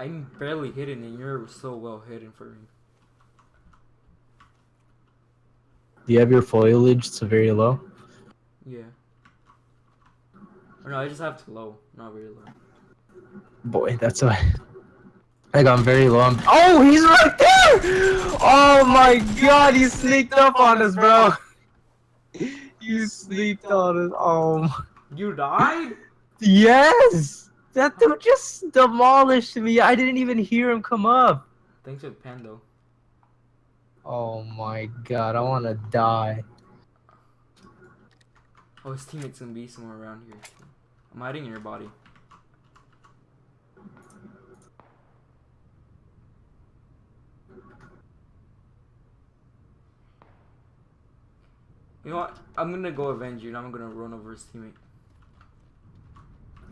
I'm barely hidden and you're so well hidden for me. Do you have your foliage to very low? Yeah. Or no, I just have to low, not very low. Boy, that's why. I got very low. Oh, he's right there! Oh my god, he sneaked up on us, bro. You sneaked on us. Oh. You died? Yes! That dude just demolished me. I didn't even hear him come up. Thanks for the pen though. Oh my god, I wanna die. Oh, his teammate's gonna be somewhere around here too. I'm hiding in your body. You know what? I'm gonna go avenge you and I'm gonna run over his teammate.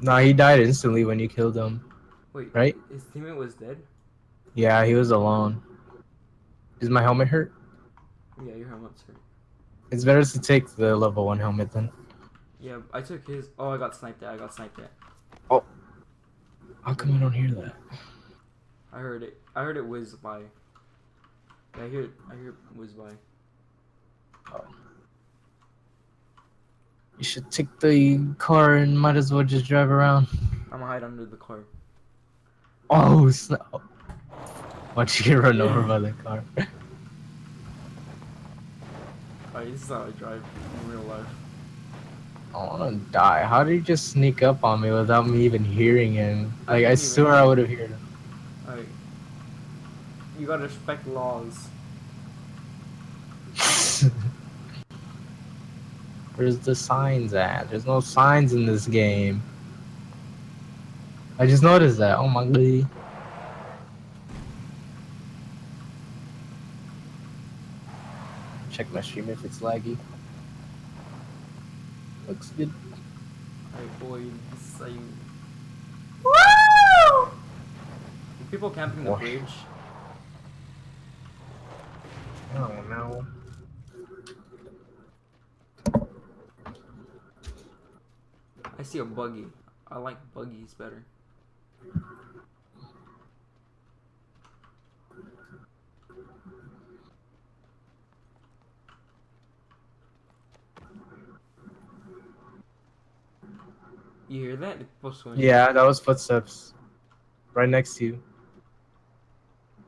Nah, he died instantly when you killed him. Wait, right? His teammate was dead? Yeah, he was alone. Is my helmet hurt? Yeah, your helmet's hurt. It's better to take the level 1 helmet then. Yeah, I took his. Oh, I got sniped at. I got sniped at. Oh. How come I don't hear that? I heard it. I heard it whiz by. Yeah, I hear it whiz by. Oh. You should take the car and might as well just drive around. I'm gonna hide under the car. Oh, snap. Watch you get run over by the car. Alright, this is how I drive in real life. I wanna die. How did he just sneak up on me without me even hearing him? Like, I didn't swear even- I would have heard him. Alright. You gotta respect laws. Where's the signs at? There's no signs in this game. I just noticed that. Oh my god. Check my stream if it's laggy. Looks good. Alright, boy, this is how you. Woo! People camping the Boy. bridge. Oh no. I see a buggy. I like buggies better. You hear that? Yeah, that was footsteps. Right next to you.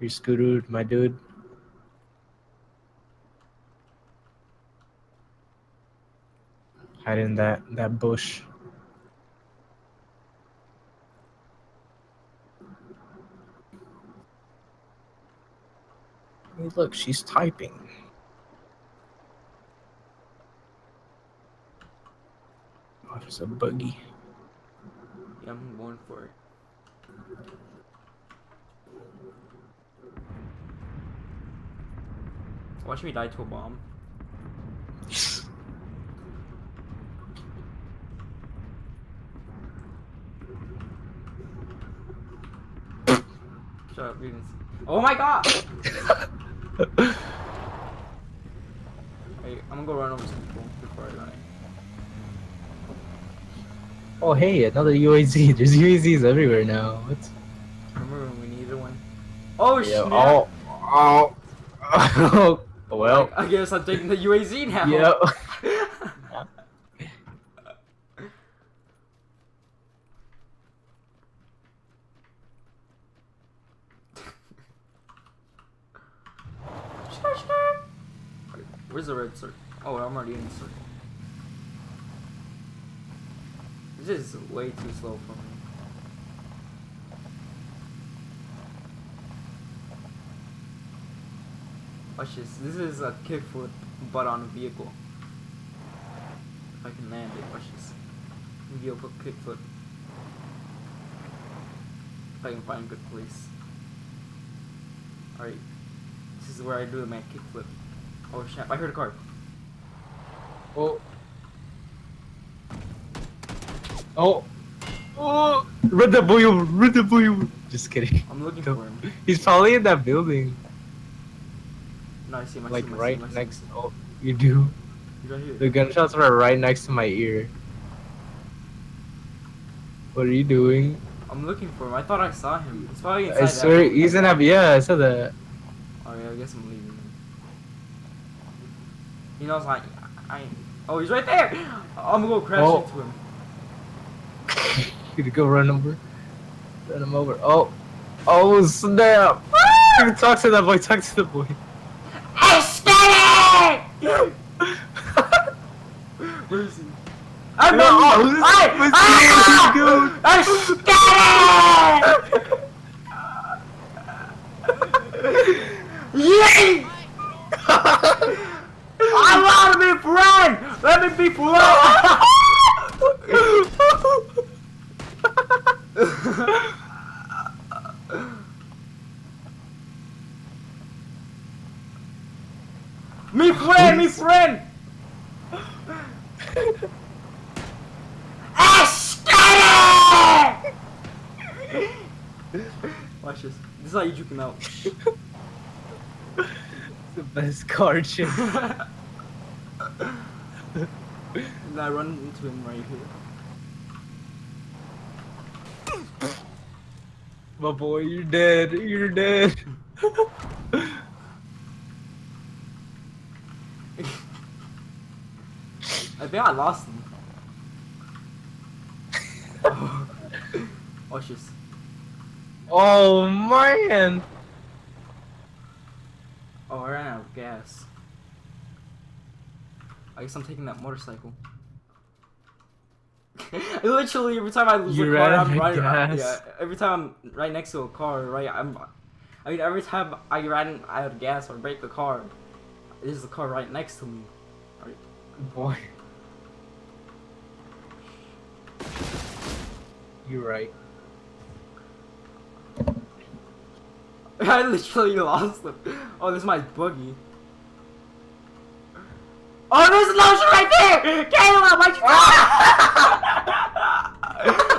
You're scooted, my dude. Hide in that bush. Hey, look, she's typing. Oh, there's a buggy. Yeah, I'm going for it. Watch me die to a bomb. Shut up, you didn't see. Oh my god! Hey, I'm gonna go run over some people before I die. Oh, hey, another UAZ. There's UAZs everywhere now. What? Remember when we needed one? Oh Yeah. shit! Oh. Oh. Well. I guess I'm taking the UAZ now. Yep. Where's the red circle? Oh, I'm already in the circle. This is way too slow for me. Watch this. This is a kickflip, but on a vehicle. If I can land it, watch this. Vehicle kickflip. If I can find a good place. Alright. This is where I do my kickflip. Oh shit, I heard a car. Oh. Oh. Oh. Run the boy over. Run the boy over. Just kidding. I'm looking for him. He's probably in that building. No, I see him. I Like see him, right I see him. next. Oh, you do. He's right here. The gunshots were right next to my ear. What are you doing? I'm looking for him. I thought I saw him. He's probably inside I that swear, building. he's in that. Yeah, I said that. Alright, I guess I'm leaving him. He knows I. Oh, he's right there! I'm gonna go crash into him. You go run over. Run him over. Oh. Oh, snap. Talk to that boy. Talk to the boy. Hey, Steady! Where is he? I'm Yay! I want to be friend! Let me be friend! Me friend! Me friend! Watch this. This is how you juke him out. The best card shit. And I run into him right here. My boy, you're dead. You're dead. I think I lost him. Oh. Watch this. Oh man. Oh, I ran out of gas. I guess I'm taking that motorcycle. Literally every time I lose a car, I'm right. Yeah, every time I'm right next to a car, right? I mean, every time I ran out of gas or break the car, there's a car right next to me. Right. Boy. You're right. I literally lost them. Oh, this is my buggy. Oh, there's an ocean right there! Caleb, why'd you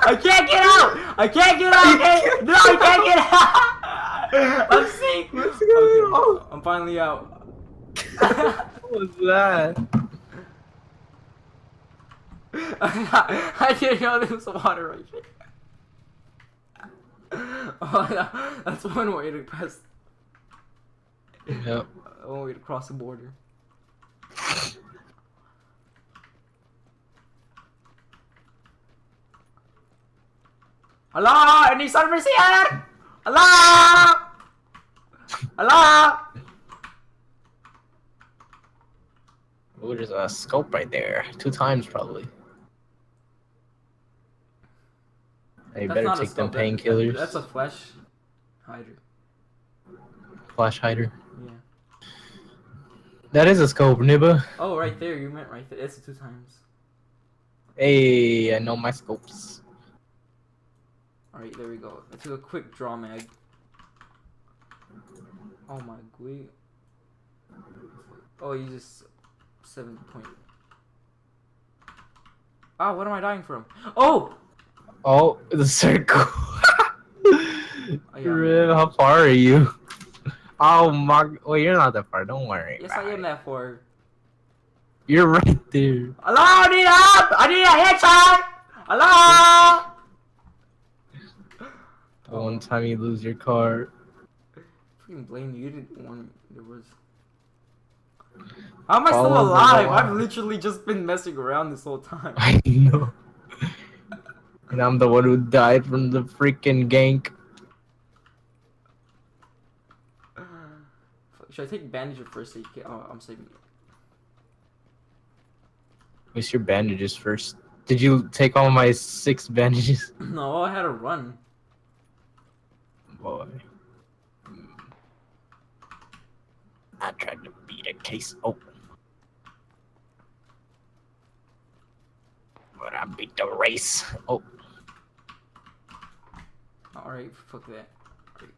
I can't get out! I can't get out! No, I can't get out! I'm sick! Okay, I'm finally out. What was that? I didn't know there was water right there. Oh, yeah. That's one way to press. Yep. One way to cross the border. Hello? Any service here? Hello? Hello? Oh, there's a scope right there. 2 times probably. Hey, you better take them painkillers. That's a flash hider. Flash hider. Yeah. That is a scope, Nibba. Oh, right there. You meant right there. It's 2 times. Hey, I know my scopes. Alright, there we go. I took a quick draw mag. Oh my god. Oh, you just 7 point. Ah, what am I dying from? Oh! Oh, the circle. Oh, yeah, how far are you? Oh my. Well, you're not that far. Don't worry. Yes, I am that far. You're right there. Hello, I need help! I need a headshot! Hello! The one time you lose your car. Freaking blame you. You didn't warn me. There was. How am I still alive? I've literally just been messing around this whole time. I know. And I'm the one who died from the freaking gank. Should I take bandage or first aid kit? Oh, I'm saving it. What's your bandages first? Did you take all my 6 bandages? No, I had to run. Boy. I tried to beat a case open. But I beat the race. Oh. Alright, fuck that. Right.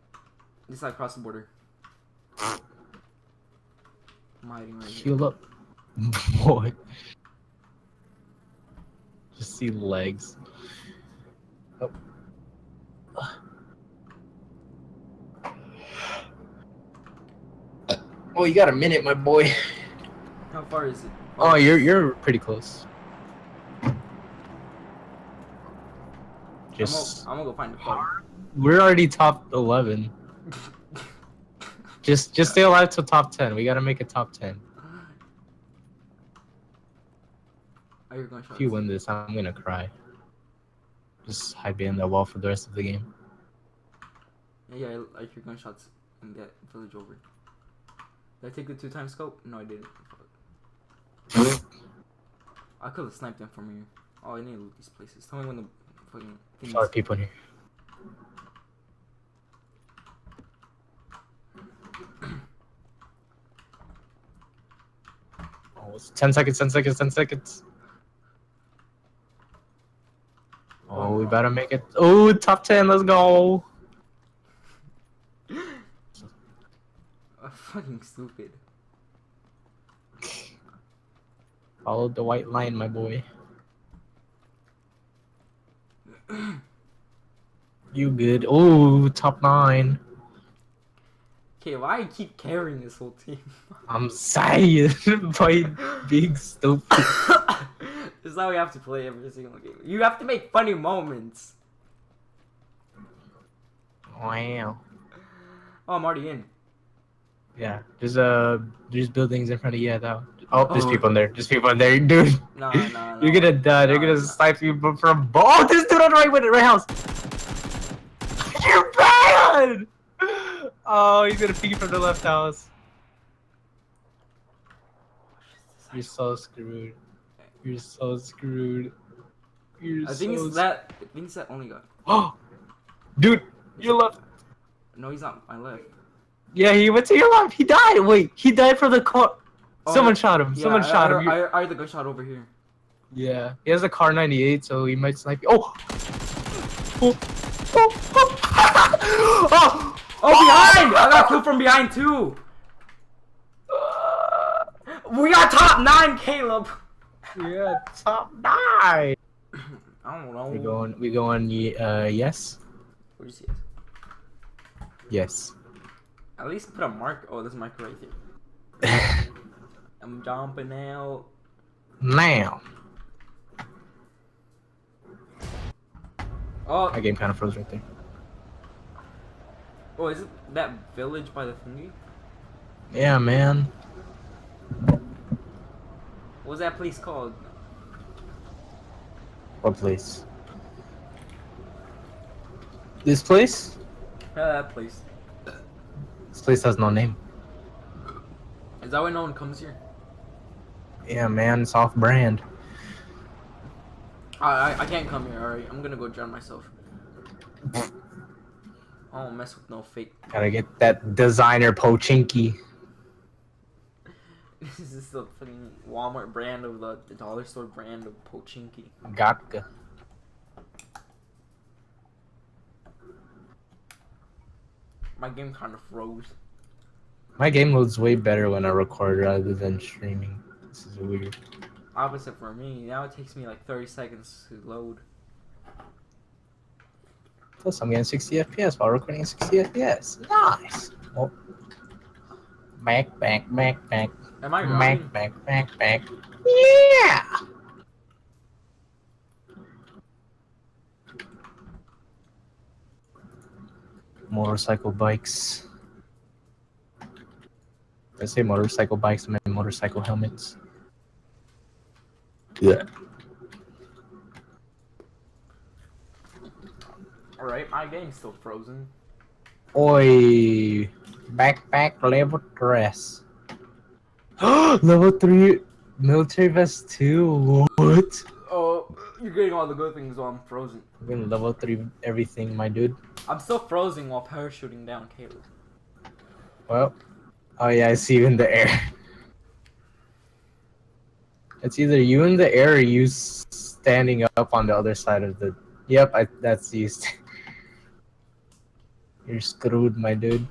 This side across the border. I'm hiding right here. Heal up. Boy. Just see legs. Oh. Oh, you got a minute, my boy. How far is it? Oh, you're pretty close. Just I'm gonna go find the car. we're already top 11. Just stay alive till top 10. We gotta make it top 10. I hear gunshots. If you win this, I'm gonna cry. Just hide behind that wall for the rest of the game. Yeah, I hear gunshots in that village over. Did I take the 2-time scope? No, I didn't. I could have sniped them from here. Oh, I need to loot these places. Tell me when the fucking things. Sorry, people in here. Oh, it's 10 seconds, 10 seconds, 10 seconds. Oh, we better make it. Oh, top 10, let's go. Fucking stupid. Follow the white line, my boy. You good? Oh, top 9. Okay, why I keep carrying this whole team? I'm saying, by being stupid. This is how we have to play every single game. You have to make funny moments. Wow. Oh, I'm already in. Yeah, there's buildings in front of you. That. Oh, there's people in there. There's people in there, dude. No. You're gonna die. They're gonna snipe you from. Oh, this dude on the right house. You're bad. Oh, he's gonna peek from the left house. You're so screwed. You're so screwed. You're I think so it's that. I think it's that only guy. Oh, dude, your left. No, he's not my left. Yeah, he went to your left. He died. Wait, he died from the car. Oh, Someone shot him. Yeah, Someone shot him. I heard the gunshot over here. Yeah, he has a car 98, so he might snipe you. Oh! Oh! Oh! Oh! Oh, behind! I got killed from behind too. We are top 9, Caleb. Yeah, top 9. I don't know. We going. Yes. Where'd you see it? Yes. At least put a mark. Oh, there's a marker right there. I'm jumping out. Now. Oh, My game kind of froze right there. oh, is it that village by the thingy? Yeah, man. What was that place called? What place? This place? Yeah, that place. This place has no name. Is that why no one comes here? Yeah, man. It's off brand. I can't come here. Alright, I'm gonna go drown myself. I don't mess with no fake. Gotta get that designer pochinki. This is the fucking Walmart brand of the dollar store brand of Pochinki. Gatka. My game kind of froze. My game loads way better when I record rather than streaming. This is weird. Opposite for me. Now it takes me like 30 seconds to load. Plus, I'm getting 60 FPS while recording at 60 FPS. Nice. Oh. Back. Am I running? Back. Yeah. Motorcycle bikes. I say motorcycle bikes, I meant motorcycle helmets. Yeah. Alright, my game's still frozen. Oi. Backpack level dress. Level 3 military vest 2. What? Oh, you're getting all the good things while I'm frozen. I'm gonna level 3 everything, my dude. I'm still frozen while parachuting down, Caleb. Well. Oh yeah, I see you in the air. It's either you in the air or you standing up on the other side of the... Yep, that's you. You're screwed, my dude.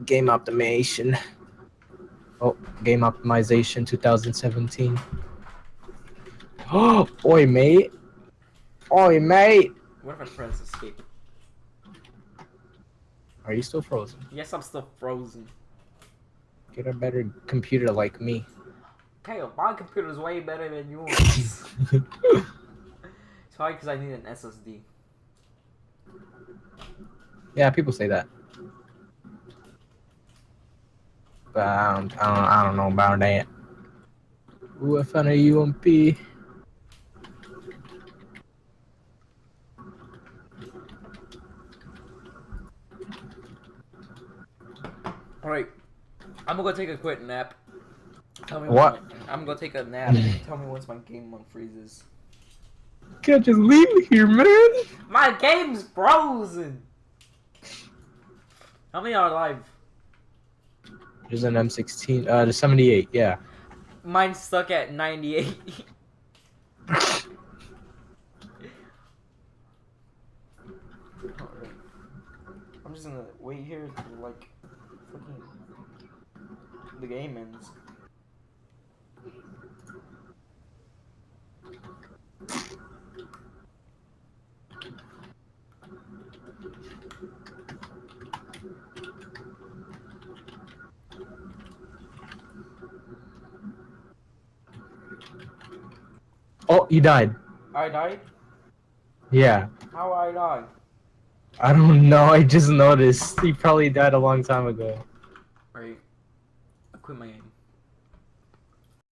Game optimization. Oh, game optimization 2017. Oh, oi, mate. Oi, mate. What if I press escape? Are you still frozen? Yes, I'm still frozen. Get a better computer like me. Caleb, my computer's way better than yours. Probably because I need an SSD. Yeah, people say that. But I don't know about that. Ooh, I found a UMP. Alright. I'm gonna go take a quick nap. Tell me What? I'm gonna take a nap. Tell me once my game unfreezes. Can't just leave me here, man. My game's frozen! How many are alive? There's an M16. The 78. Yeah. Mine's stuck at 98. I'm just gonna wait here till like fucking the game ends. Oh, you died. I died? Yeah. How I died? I don't know. I just noticed. He probably died a long time ago. Right. I quit my game.